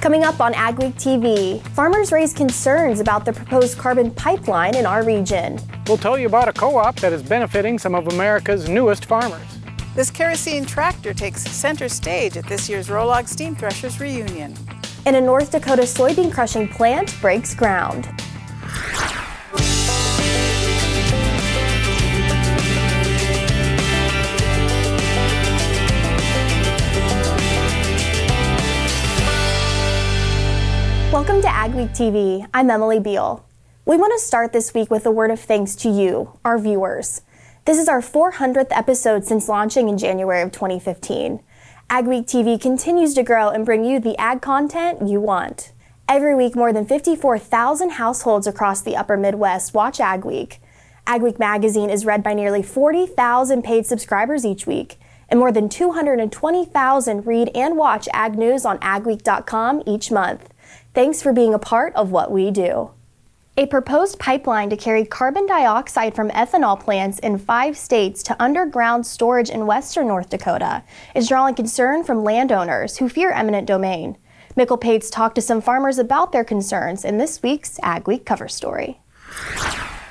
Coming up on Agweek TV, farmers raise concerns about the proposed carbon pipeline in our region. We'll tell you about a co-op that is benefiting some of America's newest farmers. This kerosene tractor takes center stage at this year's Rolog Steam Threshers reunion. And a North Dakota soybean crushing plant breaks ground. Welcome to Agweek TV. I'm Emily Beal. We want to start this week with a word of thanks to you, our viewers. This is our 400th episode since launching in January of 2015. Agweek TV continues to grow and bring you the ag content you want. Every week, more than 54,000 households across the upper Midwest watch Agweek. Agweek magazine is read by nearly 40,000 paid subscribers each week, and more than 220,000 read and watch ag news on agweek.com each month. Thanks for being a part of what we do. A proposed pipeline to carry carbon dioxide from ethanol plants in 5 states to underground storage in western North Dakota is drawing concern from landowners who fear eminent domain. Mikkel Pates talked to some farmers about their concerns in this week's Ag Week cover story.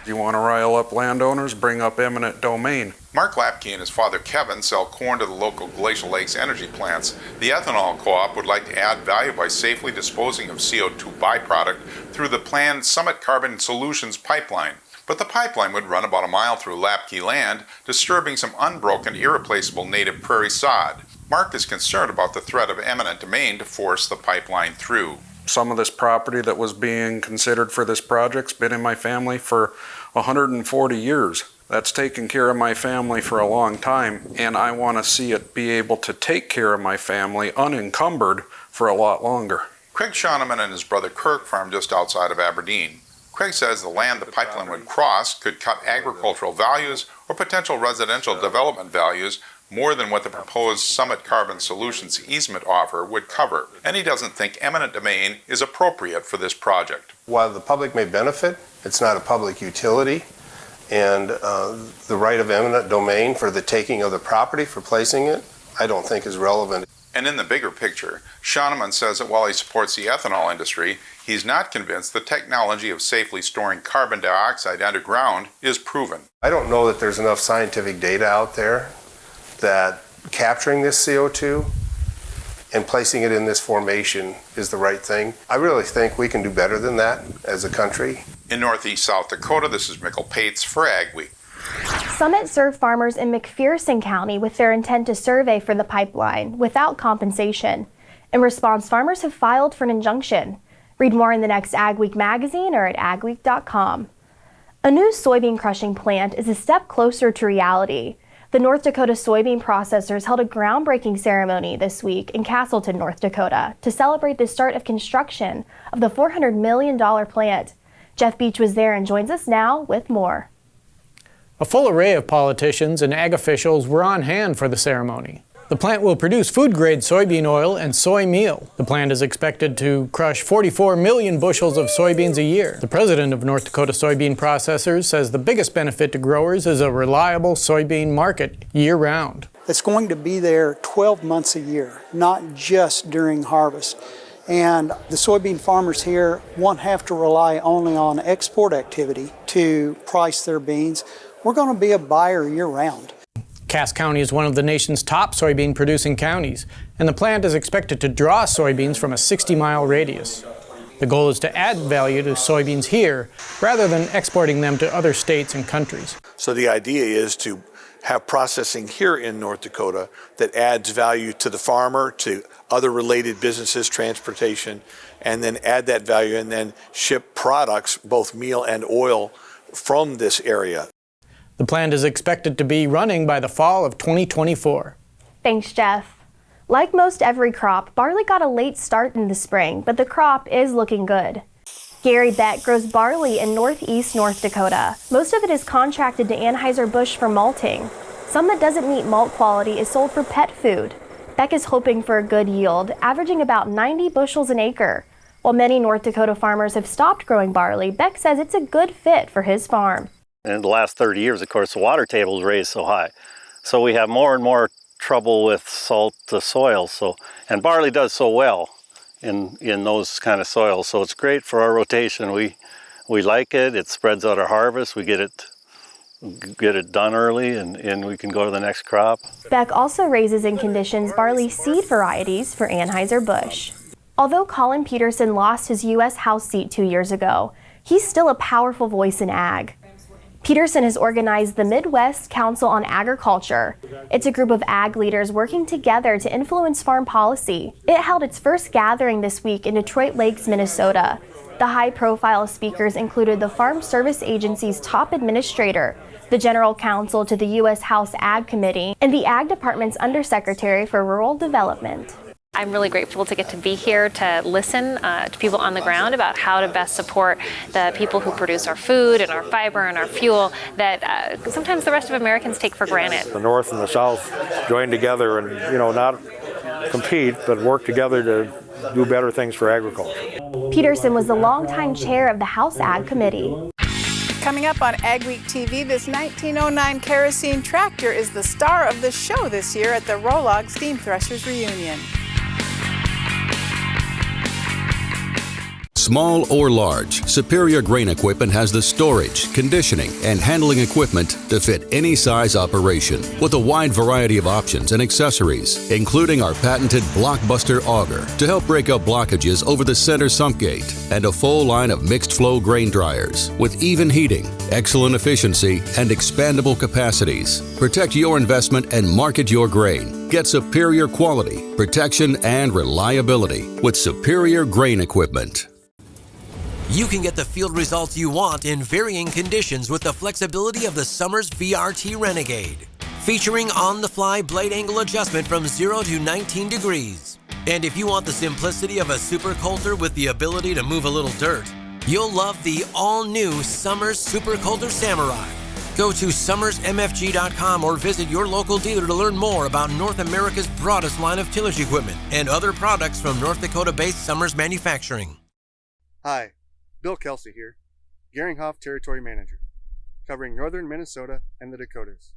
You want to rile up landowners, bring up eminent domain. Mark Lapke and his father Kevin sell corn to the local Glacial Lakes energy plants. The ethanol co-op would like to add value by safely disposing of CO2 byproduct through the planned Summit Carbon Solutions pipeline. But the pipeline would run about a mile through Lapke land, disturbing some unbroken, irreplaceable native prairie sod. Mark is concerned about the threat of eminent domain to force the pipeline through. Some of this property that was being considered for this project's been in my family for 140 years. That's taken care of my family for a long time, and I want to see it be able to take care of my family unencumbered for a lot longer. Craig Schoeneman and his brother Kirk farm just outside of Aberdeen. Craig says the land the pipeline would cross could cut agricultural values or potential residential development values more than what the proposed Summit Carbon Solutions easement offer would cover, and he doesn't think eminent domain is appropriate for this project. While the public may benefit, it's not a public utility, and the right of eminent domain for the taking of the property, for placing it, I don't think is relevant. And in the bigger picture, Schoeneman says that while he supports the ethanol industry, he's not convinced the technology of safely storing carbon dioxide underground is proven. I don't know that there's enough scientific data out there that capturing this CO2 and placing it in this formation is the right thing. I really think we can do better than that as a country. In northeast South Dakota, this is Mikkel Pates for Ag Week. Summit served farmers in McPherson County with their intent to survey for the pipeline without compensation. In response, farmers have filed for an injunction. Read more in the next Ag Week magazine or at agweek.com. A new soybean crushing plant is a step closer to reality. The North Dakota soybean processors held a groundbreaking ceremony this week in Casselton, North Dakota, to celebrate the start of construction of the $400 million plant. Jeff Beach was there and joins us now with more. A full array of politicians and ag officials were on hand for the ceremony. The plant will produce food-grade soybean oil and soy meal. The plant is expected to crush 44 million bushels of soybeans a year. The president of North Dakota Soybean Processors says the biggest benefit to growers is a reliable soybean market year-round. It's going to be there 12 months a year, not just during harvest. And the soybean farmers here won't have to rely only on export activity to price their beans. We're going to be a buyer year-round. Cass County is one of the nation's top soybean producing counties, and the plant is expected to draw soybeans from a 60-mile radius. The goal is to add value to soybeans here rather than exporting them to other states and countries. So the idea is to have processing here in North Dakota that adds value to the farmer, to other related businesses, transportation, and then add that value and then ship products, both meal and oil, from this area. The plant is expected to be running by the fall of 2024. Thanks, Jeff. Like most every crop, barley got a late start in the spring, but the crop is looking good. Gary Beck grows barley in northeast North Dakota. Most of it is contracted to Anheuser-Busch for malting. Some that doesn't meet malt quality is sold for pet food. Beck is hoping for a good yield, averaging about 90 bushels an acre. While many North Dakota farmers have stopped growing barley, Beck says it's a good fit for his farm. In the last 30 years, of course, the water table is raised so high. So we have more and more trouble with salt soil. And barley does so well in those kind of soils. So it's great for our rotation. We like it. It spreads out our harvest. We get it done early, and we can go to the next crop. Beck also raises and conditions barley seed varieties for Anheuser-Busch. Although Colin Peterson lost his U.S. House seat 2 years ago, he's still a powerful voice in ag. Peterson has organized the Midwest Council on Agriculture. It's a group of ag leaders working together to influence farm policy. It held its first gathering this week in Detroit Lakes, Minnesota. The high-profile speakers included the Farm Service Agency's top administrator, the general counsel to the U.S. House Ag Committee, and the Ag Department's undersecretary for Rural Development. I'm really grateful to get to be here to listen to people on the ground about how to best support the people who produce our food and our fiber and our fuel that sometimes the rest of Americans take for granted. The North and the South join together and, not compete, but work together to do better things for agriculture. Peterson was the longtime chair of the House Ag Committee. Coming up on Agweek TV, this 1909 Kerosene tractor is the star of the show this year at the Rolog Steam Threshers Reunion. Small or large, Superior Grain Equipment has the storage, conditioning, and handling equipment to fit any size operation with a wide variety of options and accessories, including our patented Blockbuster auger to help break up blockages over the center sump gate, and a full line of mixed flow grain dryers with even heating, excellent efficiency, and expandable capacities. Protect your investment and market your grain. Get superior quality, protection, and reliability with Superior Grain Equipment. You can get the field results you want in varying conditions with the flexibility of the Summers VRT Renegade. Featuring on-the-fly blade angle adjustment from 0 to 19 degrees. And if you want the simplicity of a super coulter with the ability to move a little dirt, you'll love the all-new Summers Super Coulter Samurai. Go to summersmfg.com or visit your local dealer to learn more about North America's broadest line of tillage equipment and other products from North Dakota-based Summers Manufacturing. Hi, Bill Kelsey here, Geringhoff Territory Manager, covering northern Minnesota and the Dakotas.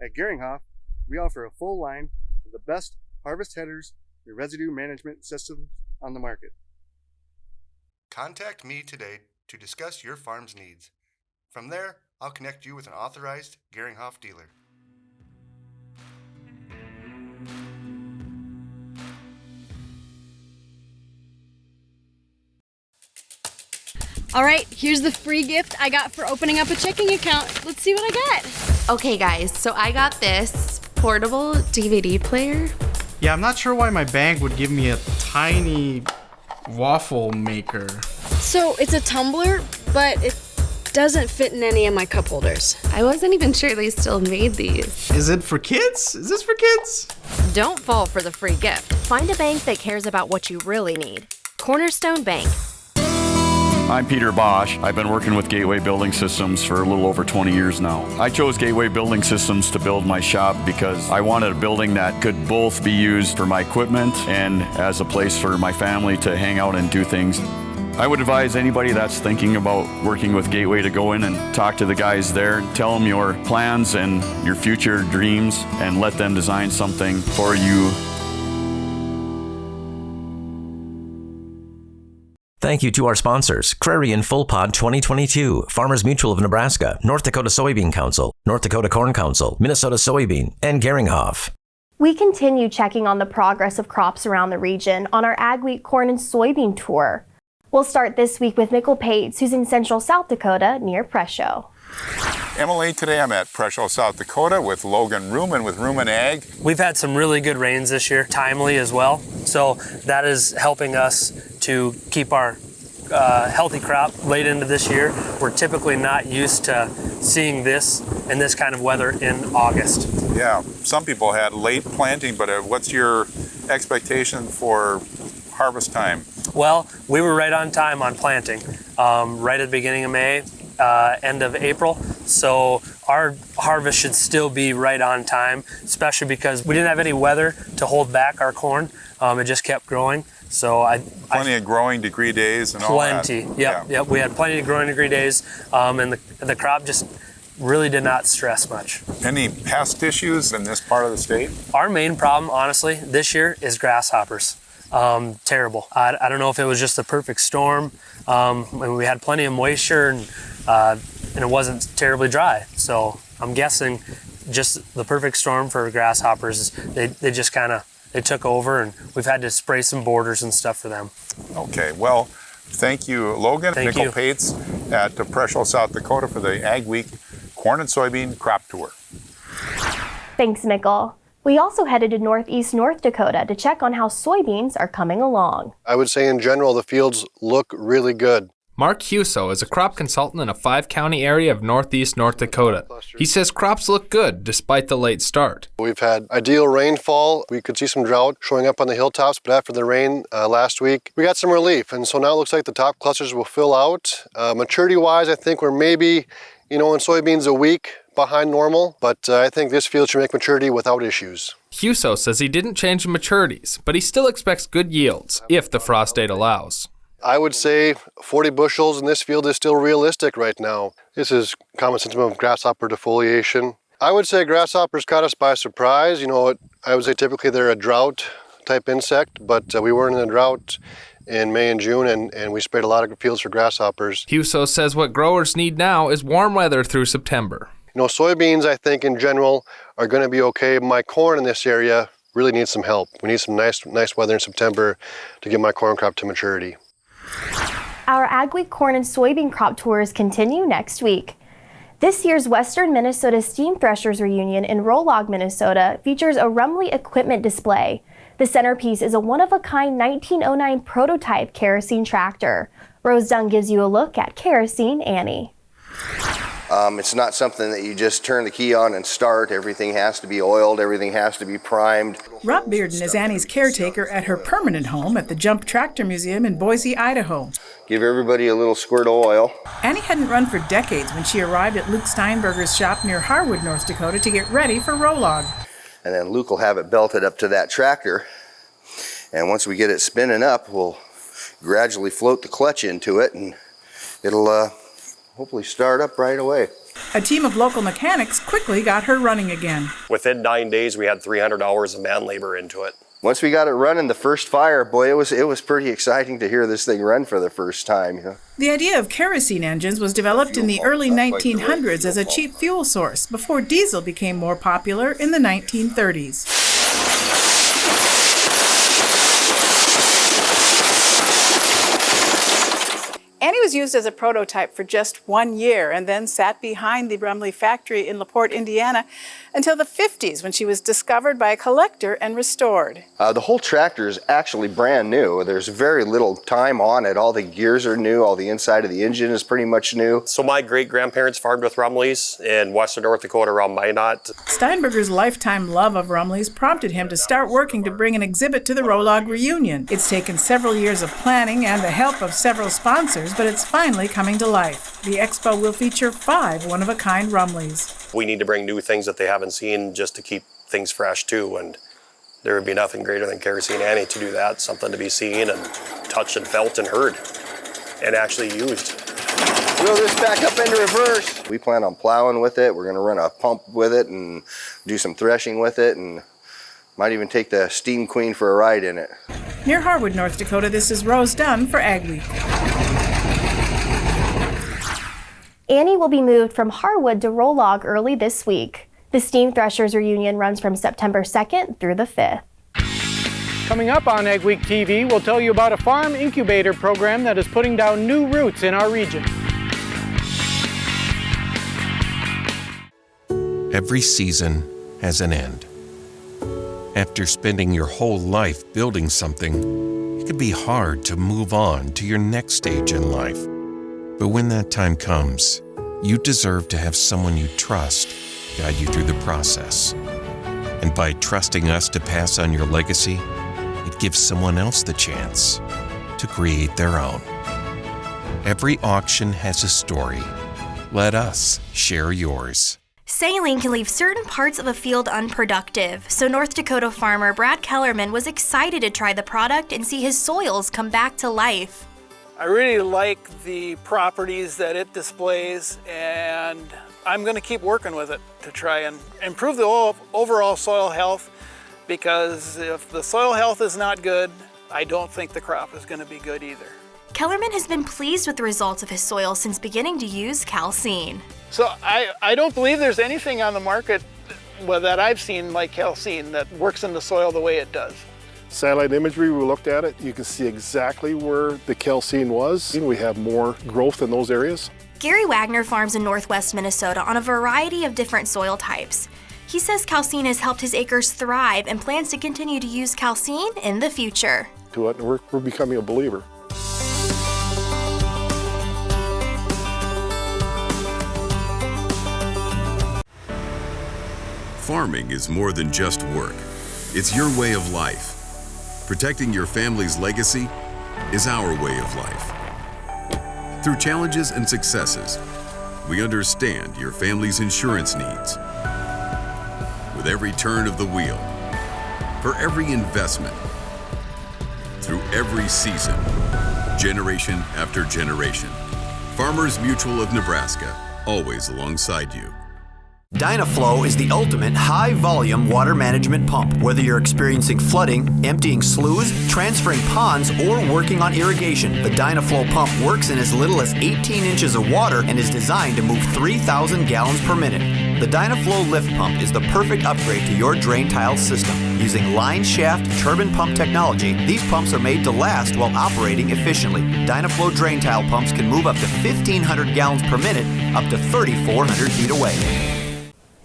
At Geringhoff, we offer a full line of the best harvest headers and residue management systems on the market. Contact me today to discuss your farm's needs. From there, I'll connect you with an authorized Geringhoff dealer. All right, here's the free gift I got for opening up a checking account. Let's see what I got. Okay guys, so I got this portable DVD player. Yeah, I'm not sure why my bank would give me a tiny waffle maker. So it's a tumbler, but it doesn't fit in any of my cup holders. I wasn't even sure they still made these. Is it for kids? Is this for kids? Don't fall for the free gift. Find a bank that cares about what you really need. Cornerstone Bank. I'm Peter Bosch. I've been working with Gateway Building Systems for a little over 20 years now. I chose Gateway Building Systems to build my shop because I wanted a building that could both be used for my equipment and as a place for my family to hang out and do things. I would advise anybody that's thinking about working with Gateway to go in and talk to the guys there, tell them your plans and your future dreams, and let them design something for you. Thank you to our sponsors, Crarian Full Pod 2022, Farmers Mutual of Nebraska, North Dakota Soybean Council, North Dakota Corn Council, Minnesota Soybean, and Geringhoff. We continue checking on the progress of crops around the region on our Agweek corn and soybean tour. We'll start this week with Nickel Pates, who's in central South Dakota near Presho. Emily, today I'm at Presho, South Dakota with Logan Ruman with Ruman Ag. We've had some really good rains this year, timely as well. So that is helping us to keep our healthy crop late into this year. We're typically not used to seeing this and this kind of weather in August. Yeah, some people had late planting, but what's your expectation for harvest time? Well, we were right on time on planting, right at the beginning of May, end of April. So our harvest should still be right on time, especially because we didn't have any weather to hold back our corn. It just kept growing. So plenty of growing degree days and all that. Plenty, yep. We had plenty of growing degree days, and the crop just really did not stress much. Any pest issues in this part of the state? Our main problem, honestly, this year is grasshoppers. terrible. I don't know if it was just the perfect storm. We had plenty of moisture and it wasn't terribly dry. So I'm guessing just the perfect storm for grasshoppers. They just they took over, and we've had to spray some borders and stuff for them. Okay, well, thank you, Logan. Thank Nicole you. Pates at Presho, South Dakota for the Agweek Corn and Soybean Crop Tour. Thanks, Mickle. We also headed to northeast North Dakota to check on how soybeans are coming along. I would say in general, the fields look really good. Mark Huso is a crop consultant in a 5-county area of northeast North Dakota. He says crops look good despite the late start. We've had ideal rainfall. We could see some drought showing up on the hilltops, but after the rain last week, we got some relief. And so now it looks like the top clusters will fill out. Maturity-wise, I think we're maybe, in soybeans a week behind normal, but I think this field should make maturity without issues. Huso says he didn't change the maturities, but he still expects good yields if the frost date allows. I would say 40 bushels in this field is still realistic right now. This is common symptom of grasshopper defoliation. I would say grasshoppers caught us by surprise. I would say typically they're a drought type insect, but we weren't in a drought in May and June, and we sprayed a lot of fields for grasshoppers. Huso says what growers need now is warm weather through September. Soybeans, I think in general, are going to be okay. My corn in this area really needs some help. We need some nice weather in September to get my corn crop to maturity. Our Agweek corn and soybean crop tours continue next week. This year's Western Minnesota Steam Threshers Reunion in Rolog, Minnesota features a Rumley equipment display. The centerpiece is a one-of-a-kind 1909 prototype Kerosene tractor. Rose Dunn gives you a look at Kerosene Annie. It's not something that you just turn the key on and start. Everything has to be oiled, everything has to be primed. Rob Bearden is Annie's caretaker at her permanent home at the Jump Tractor Museum in Boise, Idaho. Give everybody a little squirt of oil. Annie hadn't run for decades when she arrived at Luke Steinberger's shop near Harwood, North Dakota to get ready for Rolog. And then Luke will have it belted up to that tractor. And once we get it spinning up, we'll gradually float the clutch into it, and it'll hopefully start up right away. A team of local mechanics quickly got her running again. Within 9 days, we had 300 hours of man labor into it. Once we got it running the first fire, boy, it was pretty exciting to hear this thing run for the first time. The idea of kerosene engines was developed in the early 1900s as a cheap fuel source before diesel became more popular in the 1930s. Annie was used as a prototype for just 1 year and then sat behind the Rumley factory in LaPorte, Indiana until the 50s when she was discovered by a collector and restored. The whole tractor is actually brand new. There's very little time on it. All the gears are new. All the inside of the engine is pretty much new. So my great-grandparents farmed with Rumleys in western North Dakota around Minot. Steinberger's lifetime love of Rumleys prompted him to start working to bring an exhibit to the Rolog reunion. It's taken several years of planning and the help of several sponsors, but it's finally coming to life. The expo will feature 5 one-of-a-kind Rumleys. We need to bring new things that they haven't seen just to keep things fresh too, and there would be nothing greater than Kerosene Annie to do that, something to be seen and touched and felt and heard and actually used. Throw this back up into reverse. We plan on plowing with it. We're going to run a pump with it and do some threshing with it, and might even take the Steam Queen for a ride in it. Near Harwood, North Dakota, this is Rose Dunn for Agweek. Annie will be moved from Harwood to Rolog early this week. The Steam Threshers Reunion runs from September 2nd through the 5th. Coming up on Agweek TV, we'll tell you about a farm incubator program that is putting down new roots in our region. Every season has an end. After spending your whole life building something, it can be hard to move on to your next stage in life. But when that time comes, you deserve to have someone you trust guide you through the process. And by trusting us to pass on your legacy, it gives someone else the chance to create their own. Every auction has a story. Let us share yours. Saline can leave certain parts of a field unproductive, so North Dakota farmer Brad Kellerman was excited to try the product and see his soils come back to life. I really like the properties that it displays, and I'm going to keep working with it to try and improve the overall soil health, because if the soil health is not good, I don't think the crop is going to be good either. Kellerman has been pleased with the results of his soil since beginning to use Calcene. So I don't believe there's anything on the market that I've seen like Calcene that works in the soil the way it does. Satellite imagery, we looked at it. You can see exactly where the Calcene was. We have more growth in those areas. Gary Wagner farms in northwest Minnesota on a variety of different soil types. He says Calcene has helped his acres thrive and plans to continue to use Calcene in the future. To it, and we're becoming a believer. Farming is more than just work. It's your way of life. Protecting your family's legacy is our way of life. Through challenges and successes, we understand your family's insurance needs. With every turn of the wheel, for every investment, through every season, generation after generation, Farmers Mutual of Nebraska, always alongside you. Dynaflow is the ultimate high-volume water management pump. Whether you're experiencing flooding, emptying sloughs, transferring ponds, or working on irrigation, the Dynaflow pump works in as little as 18 inches of water and is designed to move 3,000 gallons per minute. The Dynaflow lift pump is the perfect upgrade to your drain tile system. Using line shaft turbine pump technology, these pumps are made to last while operating efficiently. Dynaflow drain tile pumps can move up to 1,500 gallons per minute, up to 3,400 feet away.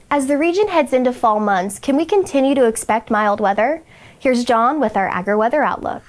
As the region heads into fall months, can we continue to expect mild weather? Here's John with our agri-weather outlook.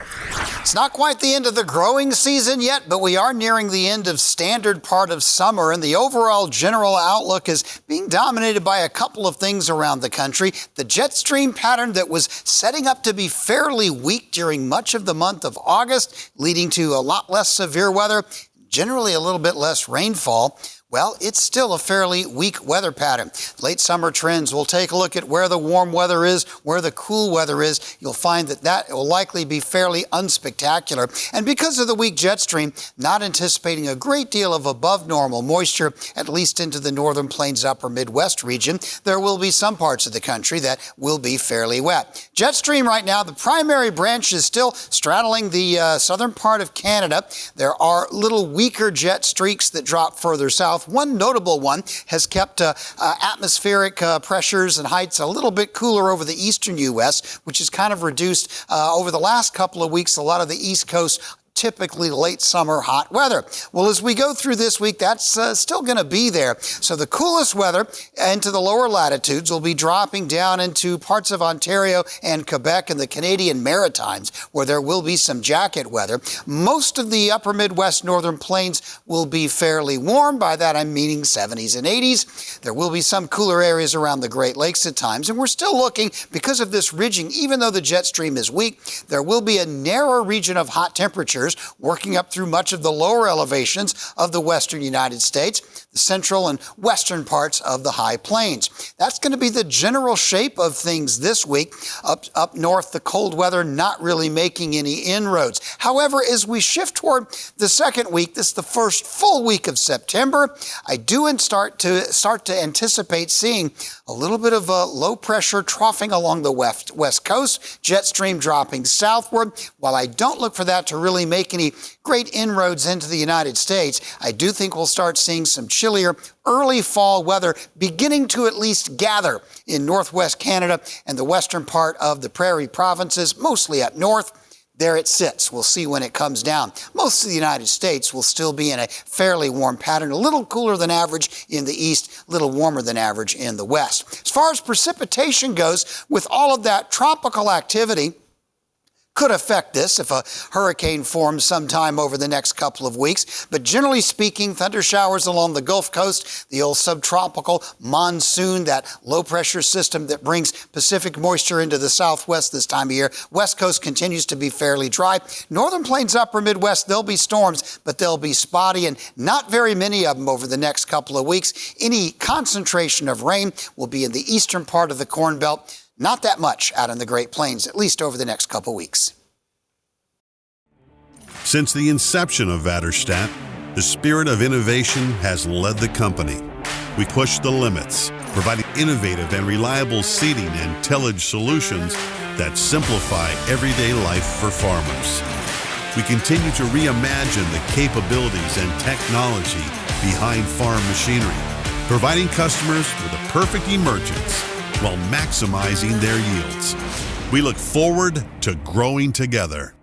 It's not quite the end of the growing season yet, but we are nearing the end of standard part of summer, and the overall general outlook is being dominated by a couple of things around the country. The jet stream pattern that was setting up to be fairly weak during much of the month of August, leading to a lot less severe weather, generally a little bit less rainfall. Well, it's still a fairly weak weather pattern. Late summer trends, we'll take a look at where the warm weather is, where the cool weather is. You'll find that will likely be fairly unspectacular. And because of the weak jet stream, not anticipating a great deal of above normal moisture, at least into the northern plains, upper Midwest region. There will be some parts of the country that will be fairly wet. Jet stream right now, the primary branch is still straddling the southern part of Canada. There are little weaker jet streaks that drop further south. One notable one has kept atmospheric pressures and heights a little bit cooler over the eastern U.S., which has kind of reduced over the last couple of weeks a lot of the East Coast typically late summer hot weather. Well, as we go through this week, that's still going to be there. So the coolest weather into the lower latitudes will be dropping down into parts of Ontario and Quebec and the Canadian Maritimes, where there will be some jacket weather. Most of the upper Midwest northern plains will be fairly warm. By that, I'm meaning 70s and 80s. There will be some cooler areas around the Great Lakes at times, and we're still looking, because of this ridging, even though the jet stream is weak, there will be a narrow region of hot temperatures working up through much of the lower elevations of the western United States, the central and western parts of the high plains. That's going to be the general shape of things this week. Up north, the cold weather not really making any inroads. However, as we shift toward the second week, this is the first full week of September, I do start to anticipate seeing a little bit of a low pressure troughing along the west coast, jet stream dropping southward. While I don't look for that to really make any great inroads into the United States, I do think we'll start seeing some chillier early fall weather beginning to at least gather in northwest Canada and the western part of the prairie provinces, mostly up north. There it sits. We'll see when it comes down. Most of the United States will still be in a fairly warm pattern, a little cooler than average in the east, a little warmer than average in the west. As far as precipitation goes, with all of that tropical activity, could affect this if a hurricane forms sometime over the next couple of weeks. But generally speaking, thunder showers along the Gulf Coast, the old subtropical monsoon, that low pressure system that brings Pacific moisture into the southwest this time of year. West Coast continues to be fairly dry. Northern plains, upper Midwest, there'll be storms, but they'll be spotty and not very many of them over the next couple of weeks. Any concentration of rain will be in the eastern part of the Corn Belt. Not that much out in the Great Plains, at least over the next couple weeks. Since the inception of Vaterstadt, the spirit of innovation has led the company. We push the limits, providing innovative and reliable seeding and tillage solutions that simplify everyday life for farmers. We continue to reimagine the capabilities and technology behind farm machinery, providing customers with a perfect emergence while maximizing their yields. We look forward to growing together.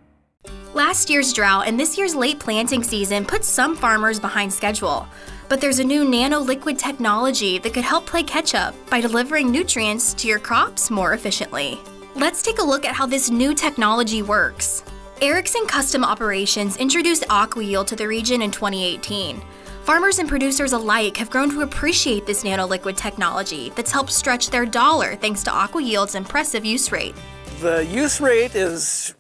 Last year's drought and this year's late planting season put some farmers behind schedule. But there's a new nano-liquid technology that could help play catch-up by delivering nutrients to your crops more efficiently. Let's take a look at how this new technology works. Erickson Custom Operations introduced AquaYield to the region in 2018. Farmers and producers alike have grown to appreciate this nano-liquid technology that's helped stretch their dollar thanks to AquaYield's impressive use rate. The use rate is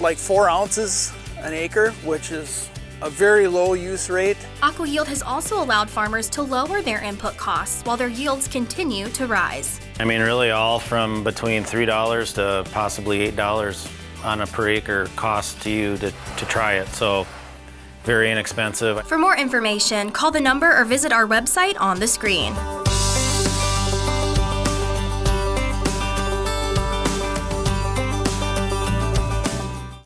like 4 ounces an acre, which is a very low use rate. AquaYield has also allowed farmers to lower their input costs while their yields continue to rise. I mean, really all from between $3 to possibly $8 on a per acre cost to you to try it. So very inexpensive. For more information, call the number or visit our website on the screen.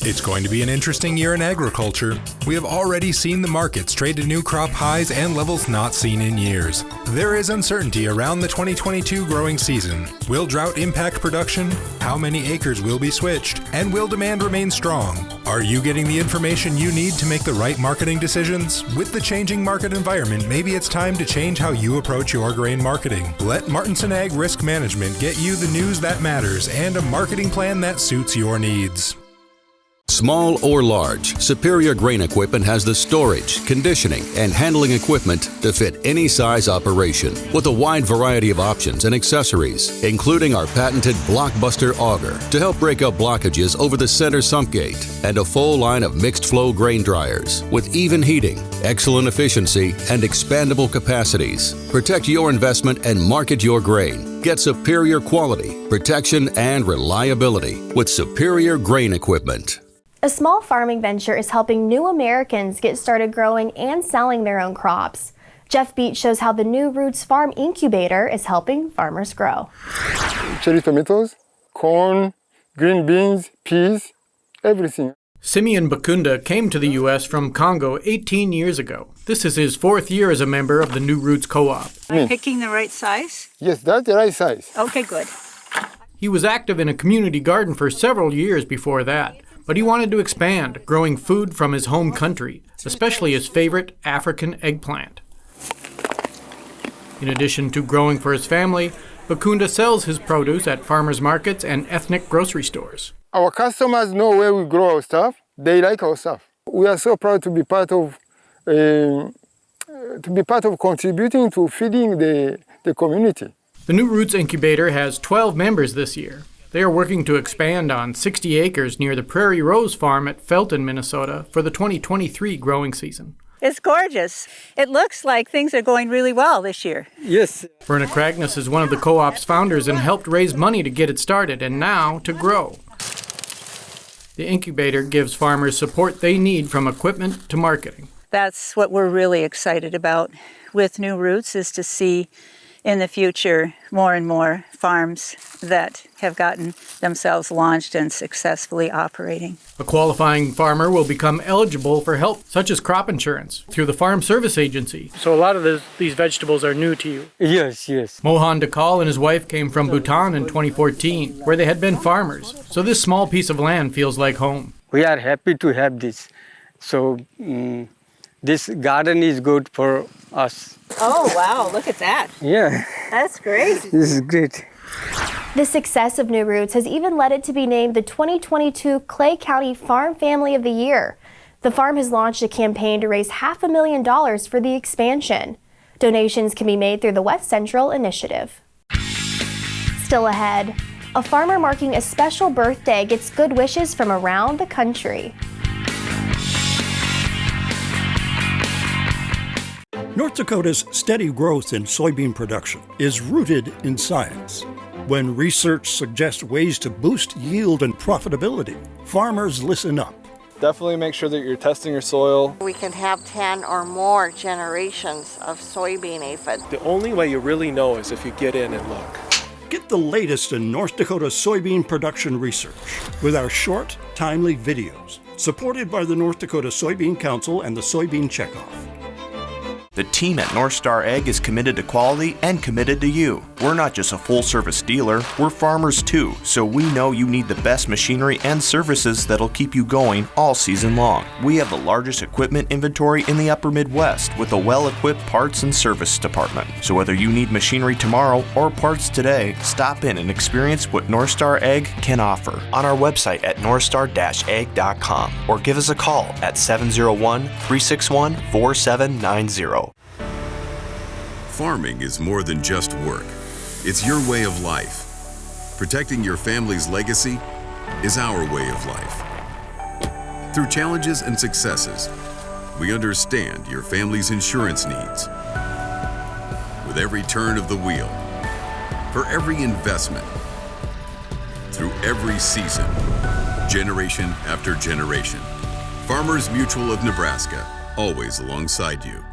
It's going to be an interesting year in agriculture. We have already seen the markets trade to new crop highs and levels not seen in years. There is uncertainty around the 2022 growing season. Will drought impact production? How many acres will be switched? And will demand remain strong? Are you getting the information you need to make the right marketing decisions? With the changing market environment, maybe it's time to change how you approach your grain marketing. Let Martinson Ag Risk Management get you the news that matters and a marketing plan that suits your needs. Small or large, Superior Grain Equipment has the storage, conditioning, and handling equipment to fit any size operation with a wide variety of options and accessories, including our patented Blockbuster auger to help break up blockages over the center sump gate, and a full line of mixed flow grain dryers with even heating, excellent efficiency, and expandable capacities. Protect your investment and market your grain. Get superior quality, protection, and reliability with Superior Grain Equipment. A small farming venture is helping new Americans get started growing and selling their own crops. Jeff Beach shows how the New Roots Farm Incubator is helping farmers grow. Cherry tomatoes, corn, green beans, peas, everything. Simeon Bakunda came to the U.S. from Congo 18 years ago. This is his 4th year as a member of the New Roots Co-op. Am I picking the right size? Yes, that's the right size. Okay, good. He was active in a community garden for several years before that, but he wanted to expand, growing food from his home country, especially his favorite African eggplant. In addition to growing for his family, Bakunda sells his produce at farmers markets and ethnic grocery stores. Our customers know where we grow our stuff. They like our stuff. We are so proud to be part of contributing to feeding the community. The New Roots Incubator has 12 members this year. They are working to expand on 60 acres near the Prairie Rose Farm at Felton, Minnesota for the 2023 growing season. It's gorgeous. It looks like things are going really well this year. Yes. Verna Kragnes is one of the co-op's founders and helped raise money to get it started and now to grow. The incubator gives farmers support they need from equipment to marketing. That's what we're really excited about with New Roots, is to see in the future more and more farms that have gotten themselves launched and successfully operating. A qualifying farmer will become eligible for help such as crop insurance through the Farm Service Agency. So a lot of these vegetables are new to you? Yes, yes. Mohan Dakal and his wife came from Bhutan in 2014, where they had been farmers. So this small piece of land feels like home. We are happy to have this. So this garden is good for us. Oh, wow, look at that. Yeah. That's great. This is great. The success of New Roots has even led it to be named the 2022 Clay County Farm Family of the Year. The farm has launched a campaign to raise $500,000 for the expansion. Donations can be made through the West Central Initiative. Still ahead, a farmer marking a special birthday gets good wishes from around the country. North Dakota's steady growth in soybean production is rooted in science. When research suggests ways to boost yield and profitability, farmers listen up. Definitely make sure that you're testing your soil. We can have 10 or more generations of soybean aphid. The only way you really know is if you get in and look. Get the latest in North Dakota soybean production research with our short, timely videos, supported by the North Dakota Soybean Council and the Soybean Checkoff. The team at North Star Ag is committed to quality and committed to you. We're not just a full-service dealer, we're farmers too, so we know you need the best machinery and services that'll keep you going all season long. We have the largest equipment inventory in the upper Midwest with a well-equipped parts and service department. So whether you need machinery tomorrow or parts today, stop in and experience what North Star Ag can offer on our website at northstar-ag.com or give us a call at 701-361-4790. Farming is more than just work. It's your way of life. Protecting your family's legacy is our way of life. Through challenges and successes, we understand your family's insurance needs. With every turn of the wheel, for every investment, through every season, generation after generation, Farmers Mutual of Nebraska, always alongside you.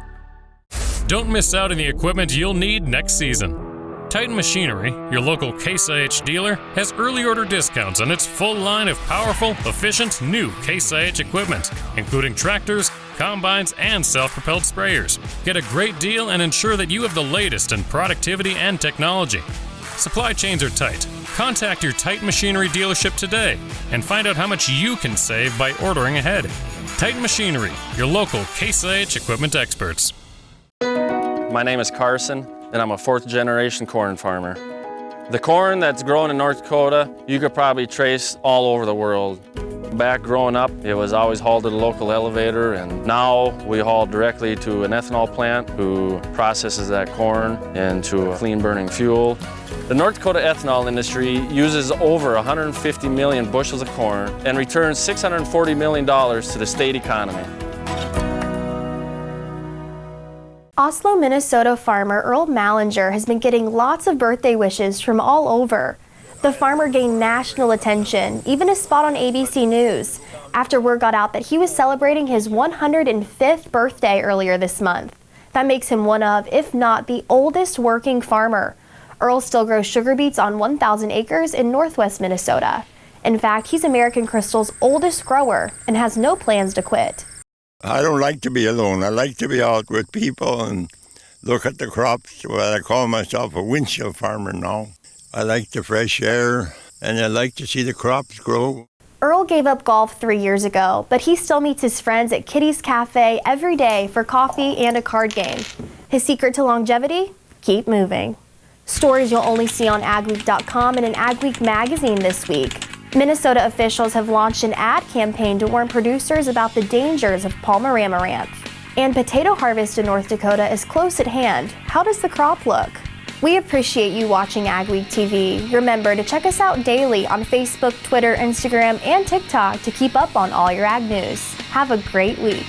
Don't miss out on the equipment you'll need next season. Titan Machinery, your local Case IH dealer, has early order discounts on its full line of powerful, efficient, new Case IH equipment, including tractors, combines, and self-propelled sprayers. Get a great deal and ensure that you have the latest in productivity and technology. Supply chains are tight. Contact your Titan Machinery dealership today and find out how much you can save by ordering ahead. Titan Machinery, your local Case IH equipment experts. My name is Carson, and I'm a fourth-generation corn farmer. The corn that's grown in North Dakota, you could probably trace all over the world. Back growing up, it was always hauled to the local elevator, and now we haul directly to an ethanol plant who processes that corn into a clean-burning fuel. The North Dakota ethanol industry uses over 150 million bushels of corn and returns $640 million to the state economy. Oslo, Minnesota farmer Earl Mallinger has been getting lots of birthday wishes from all over. The farmer gained national attention, even a spot on ABC News, after word got out that he was celebrating his 105th birthday earlier this month. That makes him one of, if not the oldest working farmer. Earl still grows sugar beets on 1,000 acres in northwest Minnesota. In fact, he's American Crystal's oldest grower and has no plans to quit. I don't like to be alone. I like to be out with people and look at the crops. Well, I call myself a windshield farmer now. I like the fresh air, and I like to see the crops grow. Earl gave up golf 3 years ago, but he still meets his friends at Kitty's Cafe every day for coffee and a card game. His secret to longevity? Keep moving. Stories you'll only see on Agweek.com and in Agweek magazine this week. Minnesota officials have launched an ad campaign to warn producers about the dangers of Palmer amaranth. And potato harvest in North Dakota is close at hand. How does the crop look? We appreciate you watching Agweek TV. Remember to check us out daily on Facebook, Twitter, Instagram, and TikTok to keep up on all your ag news. Have a great week.